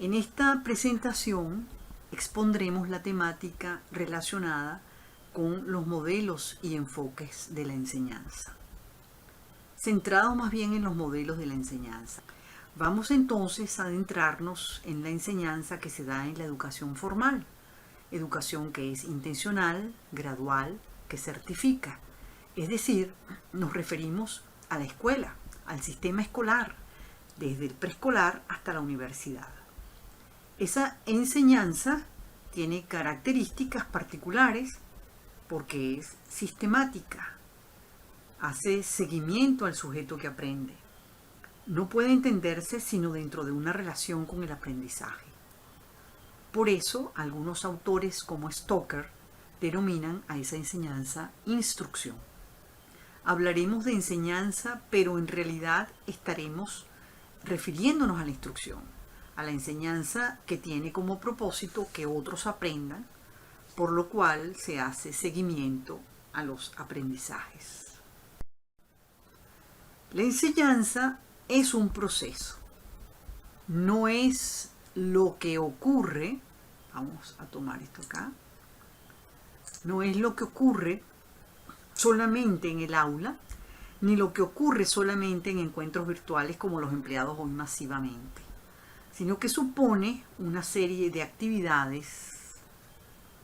En esta presentación expondremos la temática relacionada con los modelos y enfoques de la enseñanza, centrados más bien en los modelos de la enseñanza. Vamos entonces a adentrarnos en la enseñanza que se da en la educación formal, educación que es intencional, gradual, que certifica. Es decir, nos referimos a la escuela, al sistema escolar, desde el preescolar hasta la universidad. Esa enseñanza tiene características particulares porque es sistemática, hace seguimiento al sujeto que aprende. No puede entenderse sino dentro de una relación con el aprendizaje. Por eso, algunos autores como Stoker denominan a esa enseñanza instrucción. Hablaremos de enseñanza, pero en realidad estaremos refiriéndonos a la instrucción, a la enseñanza que tiene como propósito que otros aprendan, por lo cual se hace seguimiento a los aprendizajes. La enseñanza es un proceso, no es lo que ocurre, vamos a tomar esto acá, no es lo que ocurre solamente en el aula, ni lo que ocurre solamente en encuentros virtuales como los empleados hoy masivamente, sino que supone una serie de actividades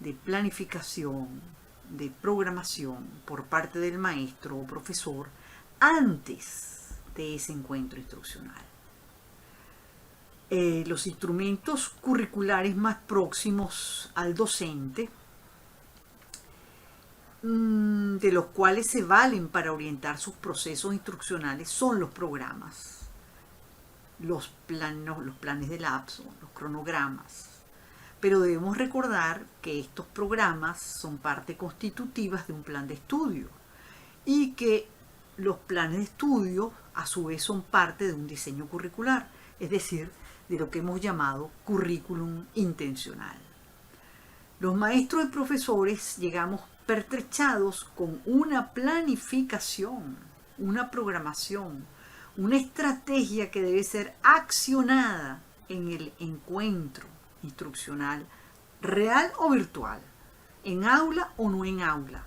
de planificación, de programación por parte del maestro o profesor antes de ese encuentro instruccional. Los instrumentos curriculares más próximos al docente, de los cuales se valen para orientar sus procesos instruccionales, son los programas, los planes de lapso, los cronogramas. Pero debemos recordar que estos programas son parte constitutivas de un plan de estudio y que los planes de estudio a su vez son parte de un diseño curricular, es decir, de lo que hemos llamado currículum intencional. Los maestros y profesores llegamos pertrechados con una planificación, una programación, una estrategia que debe ser accionada en el encuentro instruccional, real o virtual, en aula o no en aula,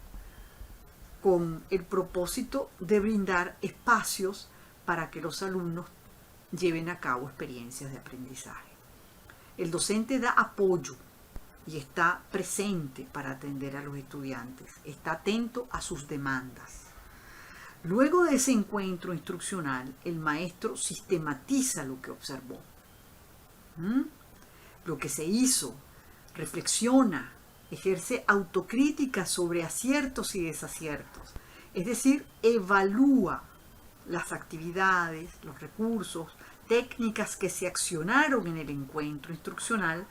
con el propósito de brindar espacios para que los alumnos lleven a cabo experiencias de aprendizaje. El docente da apoyo y está presente para atender a los estudiantes, está atento a sus demandas. Luego de ese encuentro instruccional, el maestro sistematiza lo que observó, lo que se hizo, reflexiona, ejerce autocrítica sobre aciertos y desaciertos, es decir, evalúa las actividades, los recursos, técnicas que se accionaron en el encuentro instruccional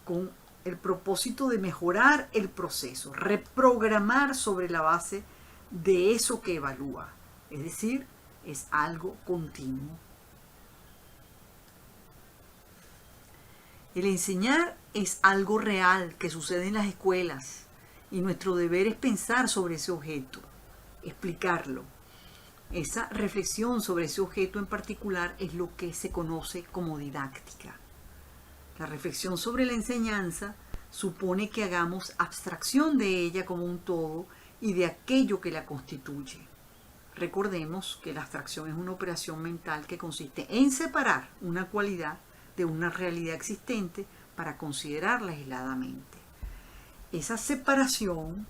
con el propósito de mejorar el proceso, reprogramar sobre la base de eso que evalúa, es decir, es algo continuo. El enseñar es algo real que sucede en las escuelas y nuestro deber es pensar sobre ese objeto, explicarlo. Esa reflexión sobre ese objeto en particular es lo que se conoce como didáctica. La reflexión sobre la enseñanza supone que hagamos abstracción de ella como un todo y de aquello que la constituye. Recordemos que la abstracción es una operación mental que consiste en separar una cualidad de una realidad existente para considerarla aisladamente. Esa separación,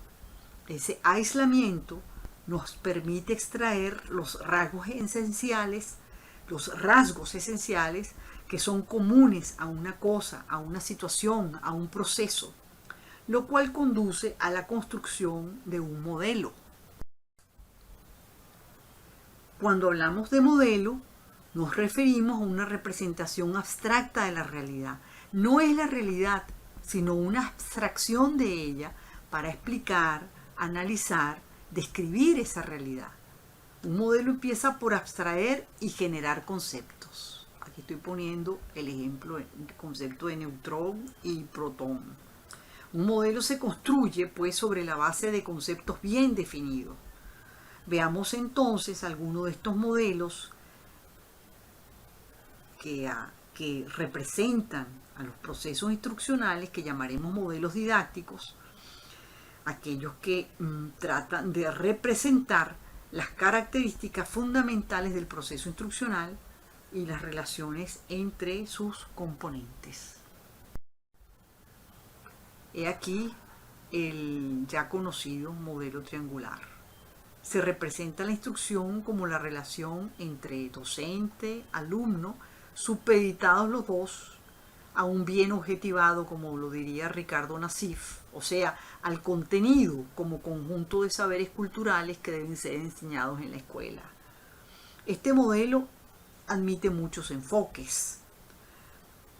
ese aislamiento, nos permite extraer los rasgos esenciales que son comunes a una cosa, a una situación, a un proceso, lo cual conduce a la construcción de un modelo. Cuando hablamos de modelo, nos referimos a una representación abstracta de la realidad. No es la realidad, sino una abstracción de ella para explicar, analizar, describir esa realidad. Un modelo empieza por abstraer y generar conceptos. Aquí estoy poniendo el ejemplo, el concepto de neutrón y protón. Un modelo se construye pues sobre la base de conceptos bien definidos. Veamos entonces algunos de estos modelos que que representan a los procesos instruccionales que llamaremos modelos didácticos, aquellos que tratan de representar las características fundamentales del proceso instruccional y las relaciones entre sus componentes. He aquí el ya conocido modelo triangular. Se representa la instrucción como la relación entre docente, alumno, supeditados los dos a un bien objetivado, como lo diría Ricardo Nassif, o sea, al contenido como conjunto de saberes culturales que deben ser enseñados en la escuela. Este modelo admite muchos enfoques.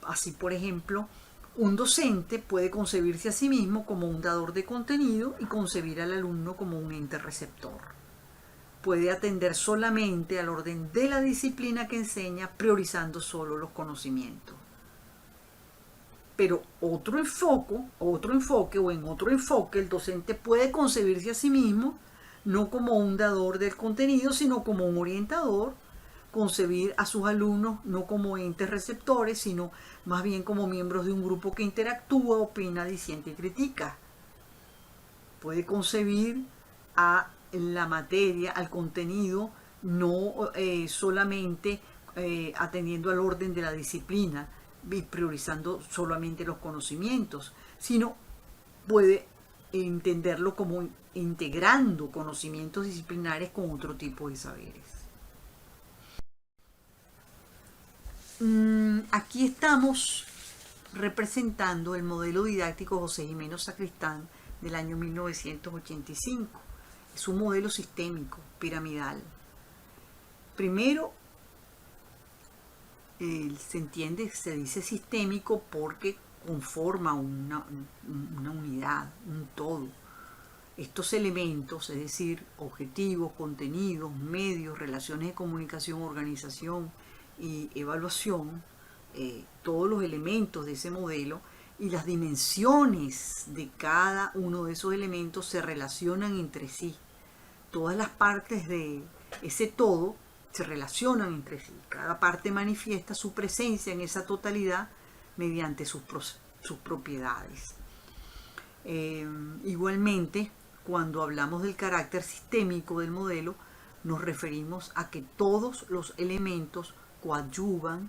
Así, por ejemplo, un docente puede concebirse a sí mismo como un dador de contenido y concebir al alumno como un ente receptor. Puede atender solamente al orden de la disciplina que enseña, priorizando solo los conocimientos. Pero otro enfoque, el docente puede concebirse a sí mismo no como un dador del contenido, sino como un orientador, concebir a sus alumnos no como entes receptores, sino más bien como miembros de un grupo que interactúa, opina, disiente y critica. Puede concebir a la materia, al contenido, no solamente atendiendo al orden de la disciplina y priorizando solamente los conocimientos, sino puede entenderlo como integrando conocimientos disciplinares con otro tipo de saberes. Aquí estamos representando el modelo didáctico José Jimeno Sacristán del año 1985. Es un modelo sistémico, piramidal. Primero, se dice sistémico porque conforma una unidad, un todo. Estos elementos, es decir, objetivos, contenidos, medios, relaciones de comunicación, organización y evaluación, todos los elementos de ese modelo y las dimensiones de cada uno de esos elementos se relacionan entre sí. Todas las partes de ese todo se relacionan entre sí. Cada parte manifiesta su presencia en esa totalidad mediante sus propiedades. Igualmente, cuando hablamos del carácter sistémico del modelo, nos referimos a que todos los elementos coadyuvan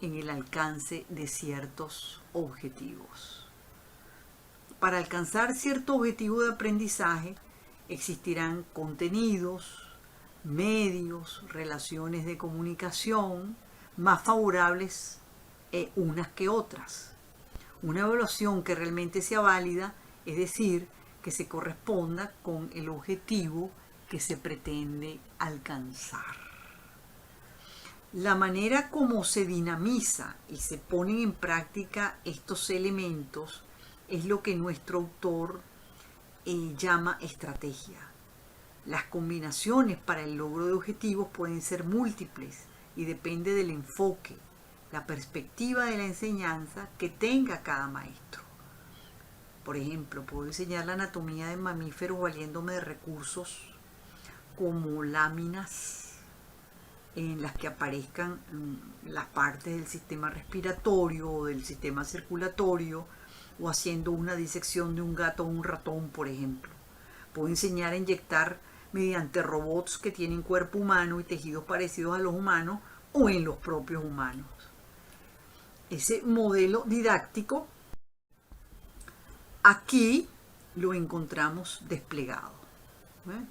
en el alcance de ciertos objetivos. Para alcanzar cierto objetivo de aprendizaje, existirán contenidos, medios, relaciones de comunicación más favorables unas que otras. Una evaluación que realmente sea válida, es decir, que se corresponda con el objetivo que se pretende alcanzar. La manera como se dinamiza y se ponen en práctica estos elementos es lo que nuestro autor llama estrategia. Las combinaciones para el logro de objetivos pueden ser múltiples y depende del enfoque, la perspectiva de la enseñanza que tenga cada maestro. Por ejemplo, puedo enseñar la anatomía de mamíferos valiéndome de recursos como láminas en las que aparezcan las partes del sistema respiratorio o del sistema circulatorio, o haciendo una disección de un gato o un ratón, por ejemplo. Puedo enseñar a inyectar mediante robots que tienen cuerpo humano y tejidos parecidos a los humanos o en los propios humanos. Ese modelo didáctico aquí lo encontramos desplegado.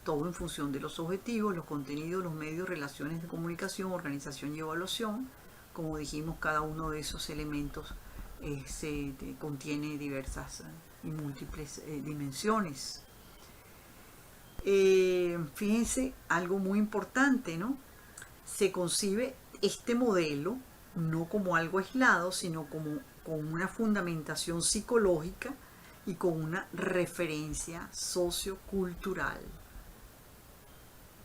Todo en función de los objetivos, los contenidos, los medios, relaciones de comunicación, organización y evaluación. Como dijimos, cada uno de esos elementos contiene diversas y múltiples dimensiones. Fíjense, algo muy importante, ¿no? Se concibe este modelo no como algo aislado, sino como con una fundamentación psicológica y con una referencia sociocultural.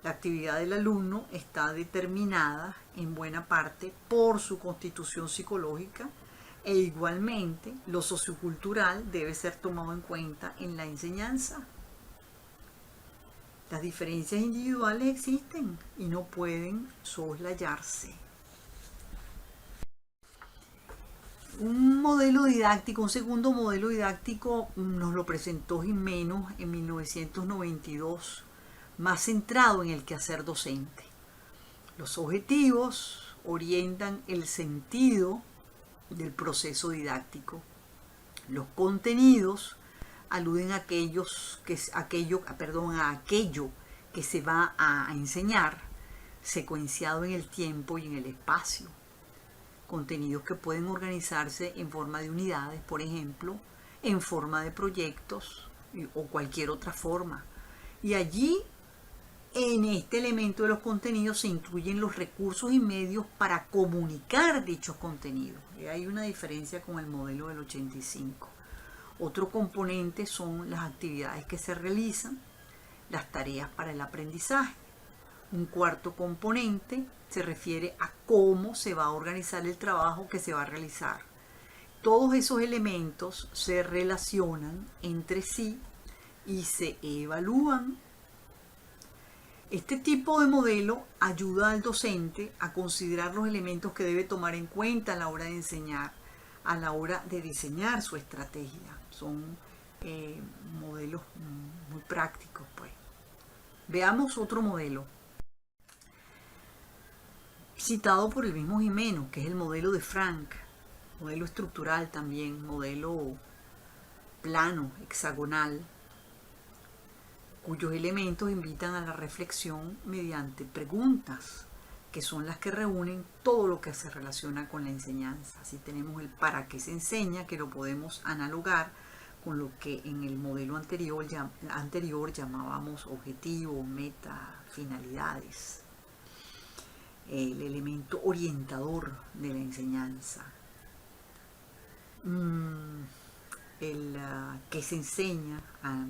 La actividad del alumno está determinada en buena parte por su constitución psicológica e igualmente lo sociocultural debe ser tomado en cuenta en la enseñanza. Las diferencias individuales existen y no pueden soslayarse. Un modelo didáctico, un segundo modelo didáctico nos lo presentó Gimeno en 1992, más centrado en el quehacer docente. Los objetivos orientan el sentido del proceso didáctico. Los contenidos aluden a aquello que se va a enseñar, secuenciado en el tiempo y en el espacio. Contenidos que pueden organizarse en forma de unidades, por ejemplo, en forma de proyectos o cualquier otra forma. Y allí, en este elemento de los contenidos, se incluyen los recursos y medios para comunicar dichos contenidos. Y hay una diferencia con el modelo del 85. Otro componente son las actividades que se realizan, las tareas para el aprendizaje. Un cuarto componente se refiere a cómo se va a organizar el trabajo que se va a realizar. Todos esos elementos se relacionan entre sí y se evalúan. Este tipo de modelo ayuda al docente a considerar los elementos que debe tomar en cuenta a la hora de enseñar, a la hora de diseñar su estrategia. Son modelos muy prácticos, pues. Veamos otro modelo citado por el mismo Gimeno, que es el modelo de Frank, modelo estructural también, modelo plano, hexagonal, cuyos elementos invitan a la reflexión mediante preguntas, que son las que reúnen todo lo que se relaciona con la enseñanza. Así tenemos el para qué se enseña, que lo podemos analogar con lo que en el modelo anterior llamábamos objetivos, meta, finalidades. El elemento orientador de la enseñanza. El que se enseña,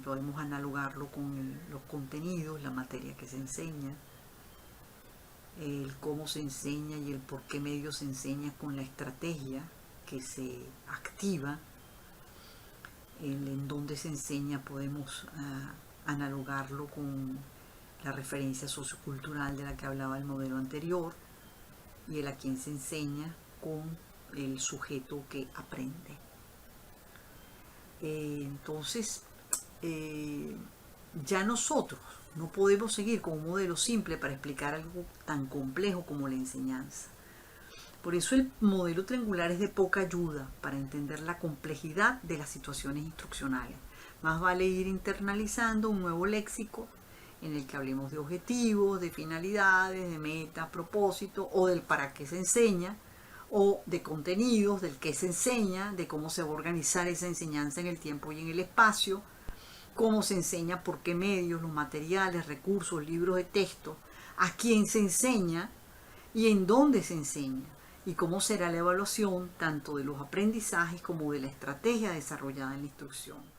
podemos analogarlo con los contenidos, la materia que se enseña, el cómo se enseña y el por qué medio se enseña con la estrategia que se activa, el en dónde se enseña podemos analogarlo con la referencia sociocultural de la que hablaba el modelo anterior, y el a quién se enseña con el sujeto que aprende. Entonces, ya nosotros no podemos seguir con un modelo simple para explicar algo tan complejo como la enseñanza. Por eso el modelo triangular es de poca ayuda para entender la complejidad de las situaciones instruccionales. Más vale ir internalizando un nuevo léxico en el que hablemos de objetivos, de finalidades, de metas, propósitos, o del para qué se enseña, o de contenidos, del qué se enseña, de cómo se va a organizar esa enseñanza en el tiempo y en el espacio, cómo se enseña, por qué medios, los materiales, recursos, libros de texto, a quién se enseña y en dónde se enseña, y cómo será la evaluación tanto de los aprendizajes como de la estrategia desarrollada en la instrucción.